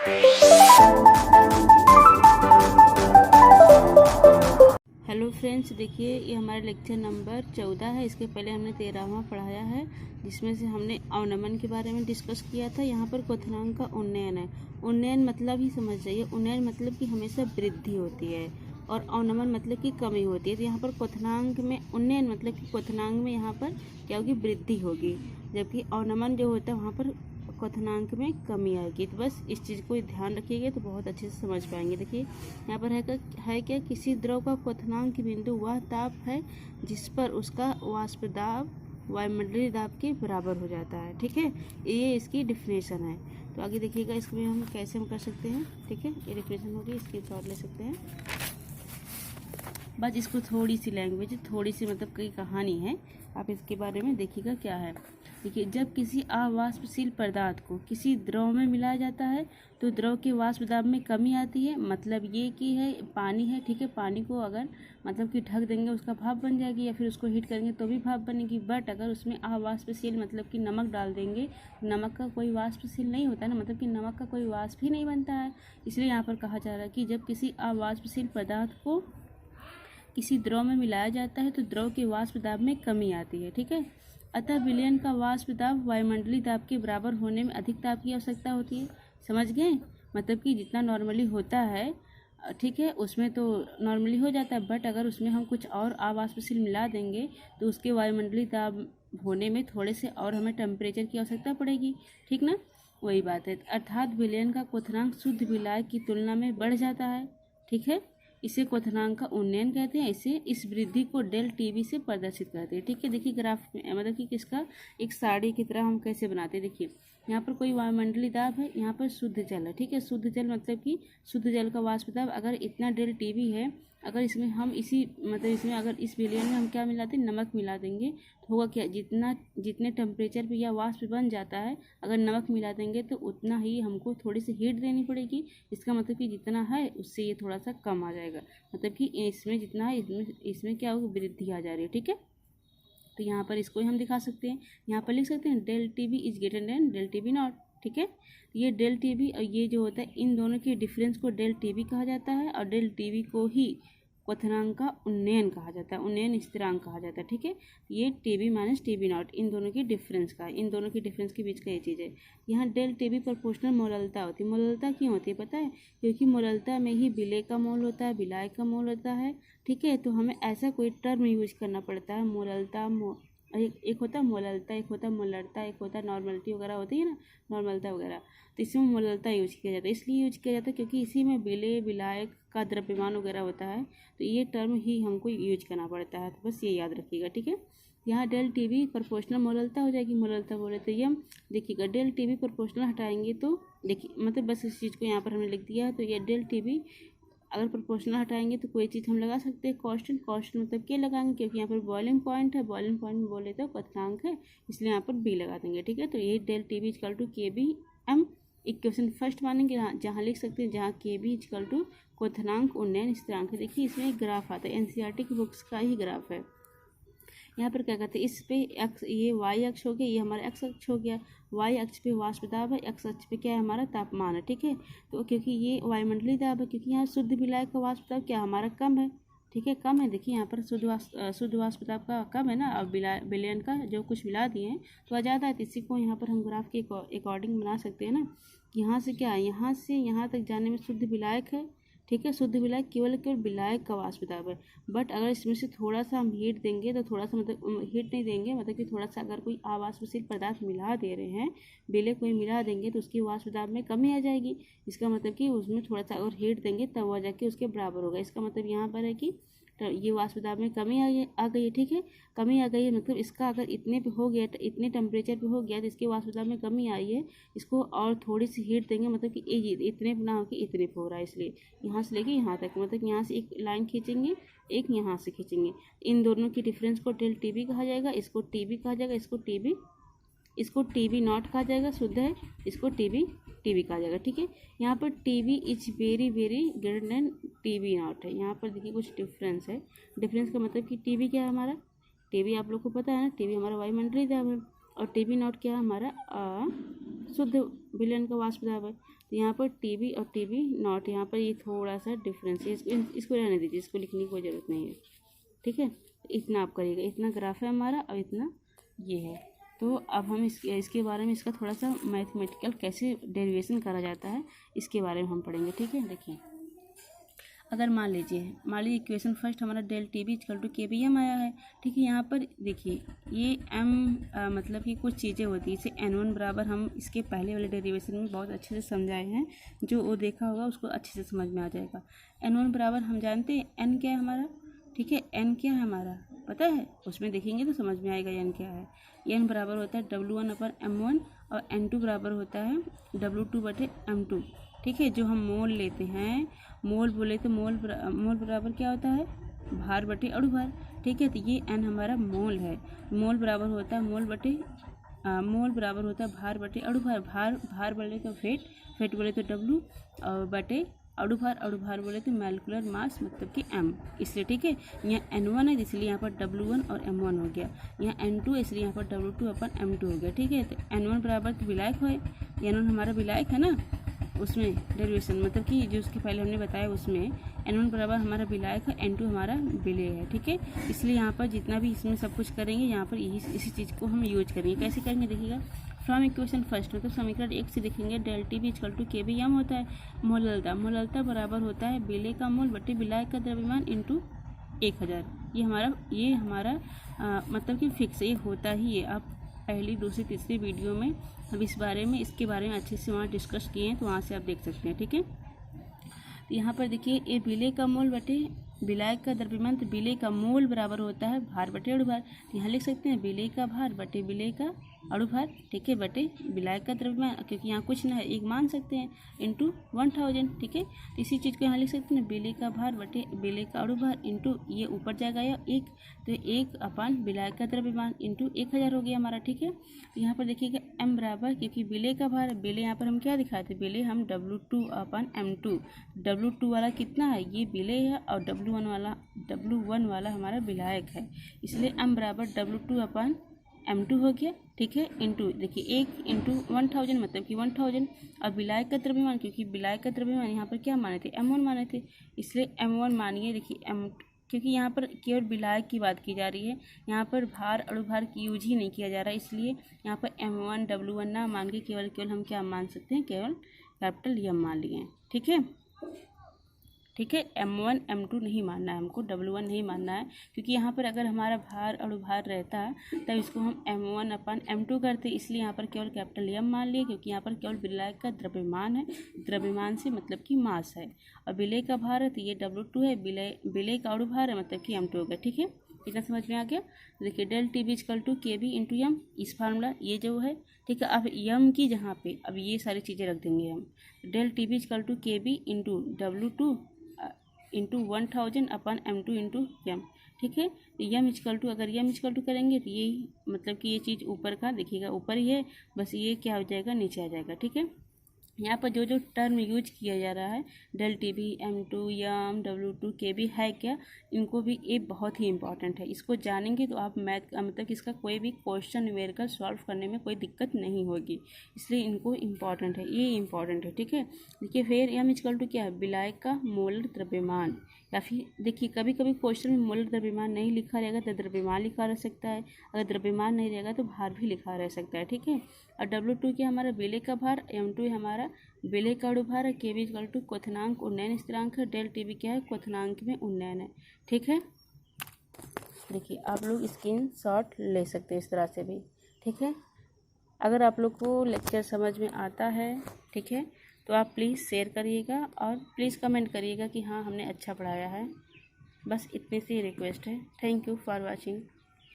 Hello friends, देखिए ये हमारा लेक्चर नंबर 14 है। इसके पहले हमने 13वां पढ़ाया है, जिसमें से हमने अवनमन के बारे में डिस्कस किया था। यहाँ पर क्वथनांक का उन्नयन है। उन्नयन मतलब ही समझ जाइए, उन्नयन मतलब कि हमेशा वृद्धि होती है और अवनमन मतलब कि कमी होती है। तो यहाँ पर क्वथनांक में उन्नयन मतलब कि क्वथनांक में यहाँ पर क्या होगी, वृद्धि होगी, जबकि अवनमन जो होता है वहाँ पर क्वथनांक में कमी आएगी। तो बस इस चीज़ को ध्यान रखिएगा तो बहुत अच्छे से समझ पाएंगे। देखिए यहाँ पर है क्या, किसी द्रव का क्वथनांक बिंदु वह ताप है जिस पर उसका वाष्प दाब वायुमंडलीय दाब के बराबर हो जाता है। ठीक है, ये इसकी डिफिनेशन है। तो आगे देखिएगा इसमें हम कैसे कर सकते हैं। ठीक है, ये डिफिनेशन होगी, इसकी शॉर्ट ले सकते हैं। बस इसको थोड़ी सी लैंग्वेज, थोड़ी सी मतलब कई कहानी है, आप इसके बारे में देखिएगा क्या है। देखिए, जब किसी अवाष्पशील पदार्थ को किसी द्रव में मिलाया जाता है तो द्रव के वाष्प दाब में कमी आती है। मतलब ये कि है पानी है, ठीक है, पानी को अगर मतलब कि ढक देंगे उसका भाप बन जाएगी, या फिर उसको हीट करेंगे तो भी भाप बनेगी। बट अगर उसमें अवाष्पशील मतलब कि नमक डाल देंगे, नमक का कोई वाष्पशील नहीं होता ना, मतलब कि नमक का कोई वाष्प ही नहीं बनता है। इसलिए यहाँ पर कहा जा रहा है कि जब किसी अवाष्पशील पदार्थ को किसी द्रव में मिलाया जाता है तो द्रव के वाष्प दाब में कमी आती है। ठीक है, अतः विलयन का वाष्प दाब वायुमंडलीय दाब के बराबर होने में अधिक ताप की आवश्यकता होती है। समझ गए, मतलब कि जितना नॉर्मली होता है, ठीक है, उसमें तो नॉर्मली हो जाता है, बट अगर उसमें हम कुछ और अवाष्पशील मिला देंगे तो उसके वायुमंडलीय दाब होने में थोड़े से और हमें टेम्परेचर की आवश्यकता पड़ेगी। ठीक ना, वही बात है। अर्थात विलयन का क्वथनांक शुद्ध विलायक की तुलना में बढ़ जाता है। ठीक है, इसे क्वथनांक का उन्नयन कहते हैं। इसे इस वृद्धि को डेल टीवी से प्रदर्शित करते हैं। ठीक है, देखिए ग्राफ में मतलब कि किसका, एक साड़ी की तरह हम कैसे बनाते हैं। देखिए यहाँ पर कोई वायुमंडलीय दाब है, यहाँ पर शुद्ध जल है। ठीक है, शुद्ध जल मतलब कि शुद्ध जल का वाष्प दाब अगर इतना डेल टीवी है, अगर इसमें हम इसी मतलब इसमें अगर इस विलयन में हम क्या मिला दें, नमक मिला देंगे तो होगा क्या, जितने टेम्परेचर पे यह वाष्प बन जाता है, अगर नमक मिला देंगे तो उतना ही हमको थोड़ी सी हीट देनी पड़ेगी। इसका मतलब कि जितना है उससे ये थोड़ा सा कम आ जाएगा, मतलब कि इसमें जितना है इसमें क्या होगी, वृद्धि आ जा रही है। ठीक है, तो यहाँ पर इसको हम दिखा सकते हैं, यहाँ पर लिख सकते हैं del T B is greater than del T B not. ठीक है, ये डेल टी बी और ये जो होता है, इन दोनों के डिफरेंस को डेल टी बी कहा जाता है, और डेल टी बी को ही क्वथनांक का उन्नयन कहा जाता है, उन्नयन स्थिरांक कहा जाता है। ठीक है, ये T B minus T B naught, इन दोनों की डिफरेंस का, इन दोनों की डिफरेंस के बीच का ये चीज़ है। यहाँ डेल टी बी प्रोपोर्शनल मोललता होती है। मोललता क्यों होती है पता है, क्योंकि मोललता में ही विलय का मोल होता है, विलायक का मोल होता है। ठीक है, तो हमें ऐसा कोई टर्म यूज करना पड़ता है, मोललता एक होता है मोललता, एक होता है मोलरता, एक होता है नॉर्मलिटी वगैरह होती है ना, नॉर्मलता वगैरह, तो इसमें मोललता यूज किया जाता है। इसलिए यूज किया जाता है क्योंकि इसी में विलय विलायक का द्रव्यमान वगैरह होता है, तो ये टर्म ही हमको यूज करना पड़ता है। तो बस ये याद रखिएगा। ठीक है, यहाँ डेल टी बी प्रोपोर्शनल मोललता हो जाएगी, मोललता बोले तो ये हम देखिएगा डेल टी बी प्रोपोर्शनल हटाएंगे तो देखिए मतलब बस इस चीज़ को यहाँ पर हमने लिख दिया है। तो ये डेल टी बी अगर प्रोपोर्शनल हटाएंगे तो कोई चीज़ हम लगा सकते हैं कांस्टेंट, कांस्टेंट मतलब क्या लगाएंगे, क्योंकि यहाँ पर बॉइलिंग पॉइंट है, बॉइलिंग पॉइंट में बोले तो क्वथनांक है, इसलिए यहाँ पर बी लगा देंगे। ठीक है, तो ये del T B is equal to K B M equation first मानेंगे, जहाँ लिख सकते हैं जहाँ के बी इजकल टू क्वथनांक उन्नयन स्थिरांक है। देखिए इसमें एक ग्राफ आता है, एनसीईआरटी की बुक्स का ही ग्राफ है। यहाँ पर क्या कहते हैं, इस पे एक्स, ये वाई अक्ष हो गया, ये हमारा एक्स अक्ष हो गया। वाई अक्ष पे वाष्प दाब है, एक्स अक्ष पे क्या है, हमारा तापमान है। ठीक है, तो क्योंकि ये वायुमंडलीय दाब है, क्योंकि यहाँ शुद्ध विलायक का वाष्प दाब क्या हमारा कम है। ठीक है, कम है। देखिए यहाँ पर शुद्ध वाष्प दाब का कम है ना, अब विलयन का जो कुछ मिला दिए हैं तो ज़्यादा है। तो इसी को यहाँ पर हम ग्राफ के अकॉर्डिंग बना सकते हैं ना, यहाँ से क्या है, यहाँ से यहाँ तक जाने में शुद्ध विलायक है। ठीक है, शुद्ध विलायक केवल विलायक का वाष्प दाब है। बट अगर इसमें से थोड़ा सा हम हीट देंगे तो थोड़ा सा मतलब हीट नहीं देंगे, मतलब कि थोड़ा सा अगर कोई अवाष्पशील पदार्थ मिला दे रहे हैं, विलय कोई मिला देंगे तो उसकी वाष्प दाब में कमी आ जाएगी। इसका मतलब कि उसमें थोड़ा सा अगर हीट देंगे तब वह जाके उसके बराबर होगा। इसका मतलब यहाँ पर है कि ये वाष्प दाब में कमी आ गई है। ठीक है, कमी आ गई है मतलब इसका अगर इतने पे हो गया, इतने टेम्परेचर पे हो गया तो इसके वाष्प दाब में कमी आई है। इसको और थोड़ी सी हीट देंगे, मतलब कि ये इतने पे ना हो कि इतने पे हो रहा है, इसलिए यहाँ से लेके यहाँ तक, मतलब यहाँ से एक लाइन खींचेंगे, एक यहाँ से खींचेंगे। इन दोनों की डिफरेंस को डेल टी बी कहा जाएगा, इसको टी बी कहा जाएगा, इसको टी बी नॉट कहा जाएगा, शुद्ध है, इसको टी बी कहा जाएगा। ठीक है, यहाँ पर T B is very very greater than T B not है। यहाँ पर देखिए कुछ डिफरेंस है। डिफरेंस का मतलब कि टी बी क्या है हमारा, टी बी आप लोग को पता है ना, टी बी हमारा वायुमंडलीय दाब है, और टी बी नॉट क्या है हमारा शुद्ध विलयन का वाष्प दाब है। तो यहाँ पर टी बी और टी बी नॉट यहाँ पर ये थोड़ा सा डिफरेंस है, इसको रहने दीजिए, इसको लिखने की कोई ज़रूरत नहीं है, ठीक है। इतना आप करिएगा, इतना ग्राफ है हमारा और इतना ये है। तो अब हम इसके बारे में, इसका थोड़ा सा मैथमेटिकल कैसे डेरिवेशन करा जाता है इसके बारे में हम पढ़ेंगे, ठीक है। देखिए अगर मान लीजिए इक्वेशन फर्स्ट हमारा del T B equal to K B M आया है, ठीक है। यहाँ पर देखिए ये एम मतलब कि कुछ चीज़ें होती है, जैसे एन वन बराबर, हम इसके पहले वाले डेरिवेशन में बहुत अच्छे से समझाए हैं, जो वो देखा होगा उसको अच्छे से समझ में आ जाएगा। एन वन बराबर हम जानते हैं एन क्या है हमारा, ठीक है। एन क्या है हमारा पता है, उसमें देखेंगे तो समझ में आएगा एन क्या है। एन बराबर होता है W1 अपन M1 और N2 बराबर होता है W2 बटे M2, ठीक है। जो हम मोल लेते हैं, मोल बोले तो मोल बराबर क्या होता है, भार बटे अणुभार, ठीक है। तो ये एन हमारा मोल है, मोल बराबर होता है मोल बराबर होता है भार बटे अणुभार, भार बोले तो फेट बोले तो W और बटे अणुभार बोले तो मॉलिक्यूलर मास मतलब कि m, इसलिए ठीक है। यहाँ N1 है इसलिए यहाँ पर W1 और M1 हो गया, यहाँ N2 है इसलिए यहाँ पर W2 अपन M2 हो गया, ठीक है। तो N1 बराबर तो विलायक है, N1 हमारा विलायक है ना, उसमें डेरिवेशन मतलब कि जो उसके पहले हमने बताया उसमें N1 बराबर हमारा विलायक है, N2 हमारा विलेय है, ठीक है। इसलिए यहाँ पर जितना भी इसमें सब कुछ करेंगे यहाँ पर इसी चीज़ को हम यूज करेंगे। कैसे करेंगे देखिएगा, फ्रॉम इक्वेशन फर्स्ट मतलब समीकरण 1 से देखेंगे del T B equal to K B M होता है मोललता बराबर होता है विलेय का मोल बटे विलायक का द्रव्यमान इंटू 1000। ये हमारा मतलब कि फिक्स ये होता ही है। आप पहली दूसरी तीसरी वीडियो में हम इसके बारे में अच्छे से वहाँ डिस्कस किए हैं, तो वहाँ से आप देख सकते हैं, ठीक है। तो यहाँ पर देखिए ये विलेय का मोल बटे विलायक का द्रव्यमान, तो विलेय का मोल बराबर होता है भार बटे अणुभार, तो यहाँ लिख सकते हैं विलेय का भार बटे विलेय का अणुभार, ठीक है, बटे विलायक का द्रव्यमान, क्योंकि यहाँ कुछ ना है एक मान सकते हैं, इंटू 1000, ठीक है। तो इसी चीज़ को यहाँ लिख सकते हैं विलेय का भार बटे विलेय का अणुभार इंटू ये ऊपर जाएगा या एक, तो 1 अपान विलायक का द्रव्यमान इंटू 1000 हो गया हमारा, ठीक है। तो यहाँ पर देखिएगा m बराबर, क्योंकि विलेय का भार विलेय यहाँ पर हम क्या दिखाए थे, विलेय हम W2 अपान M2, W2 वाला कितना है ये विलेय है और W1 वाला हमारा विलायक है, इसलिए m बराबर W2 अपान M2 हो गया, ठीक है। इंटू देखिए 1 इंटू 1000 मतलब कि 1000, और विलायक का द्रव्यमान, क्योंकि विलायक का द्रव्यमान यहाँ पर क्या माने थे, M1 माने थे, इसलिए M1 मानिए। देखिए क्योंकि यहाँ पर केवल विलायक की बात की जा रही है, यहाँ पर भार अणुभार की यूज ही नहीं किया जा रहा है, इसलिए यहाँ पर M1 W1 ना मान के केवल हम क्या मान सकते हैं, केवल कैपिटल M मान लिए, ठीक है। ठीक है, M1 M2 नहीं मानना है हमको, W1 नहीं मानना है, क्योंकि यहाँ पर अगर हमारा भार अणुभार रहता तब इसको हम M1 अपन M2 करते, इसलिए यहाँ पर केवल कैपिटल M मान लिए, क्योंकि यहाँ पर केवल विलायक का द्रव्यमान है, द्रव्यमान से मतलब कि मास है, और विलेय का भार है तो ये W2 है, विलेय का अणुभार है मतलब कि M2 हो गया, ठीक है। इतना समझ में आ गया। देखिए del T B equal to K B into M, इस फार्मूला ये जो है, ठीक है। अब यम की जगह पे अब ये सारी चीज़ें रख देंगे हम, del T B equal to K B into W2 into 1000 अपन M2 इंटू एम, ठीक है। यम इक्वल टू, अगर यम इक्वल टू करेंगे तो यही मतलब कि ये चीज़ ऊपर का देखिएगा ऊपर ही है, बस ये क्या हो जाएगा नीचे आ जाएगा, ठीक है। यहाँ पर जो टर्म यूज किया जा रहा है डेल टी बी M2 यम W2 के बी है क्या, इनको भी ये बहुत ही इंपॉर्टेंट है, इसको जानेंगे तो आप मैथ मतलब कि इसका कोई भी क्वेश्चन न्यूमेरिकल सॉल्व करने में कोई दिक्कत नहीं होगी, इसलिए इनको इम्पॉर्टेंट है, ये इम्पॉर्टेंट है, ठीक है। देखिए फिर एम इक्वल टू क्या है, विलायक का मोलर द्रव्यमान, या फिर देखिए कभी कभी क्वेश्चन में मोलर द्रव्यमान नहीं लिखा रहेगा तो द्रव्यमान लिखा रह सकता है, अगर द्रव्यमान नहीं रहेगा तो भार भी लिखा रह सकता है, ठीक है। और W2 क्या हमारा विलेय का भार, M2 हमारा विलेय का अणुभार है, के बी इक्वल टू क्वथनांक उन्नयन स्थिरांक है, डेल टी बी क्या है क्वथनांक में उन्नयन है, ठीक है। देखिए आप लोग स्क्रीनशॉट ले सकते हैं इस तरह से भी, ठीक है। अगर आप लोग को लेक्चर समझ में आता है, ठीक है, तो आप प्लीज़ शेयर करिएगा और प्लीज़ कमेंट करिएगा कि हाँ हमने अच्छा पढ़ाया है, बस इतनी सी रिक्वेस्ट है। Thank you for watching.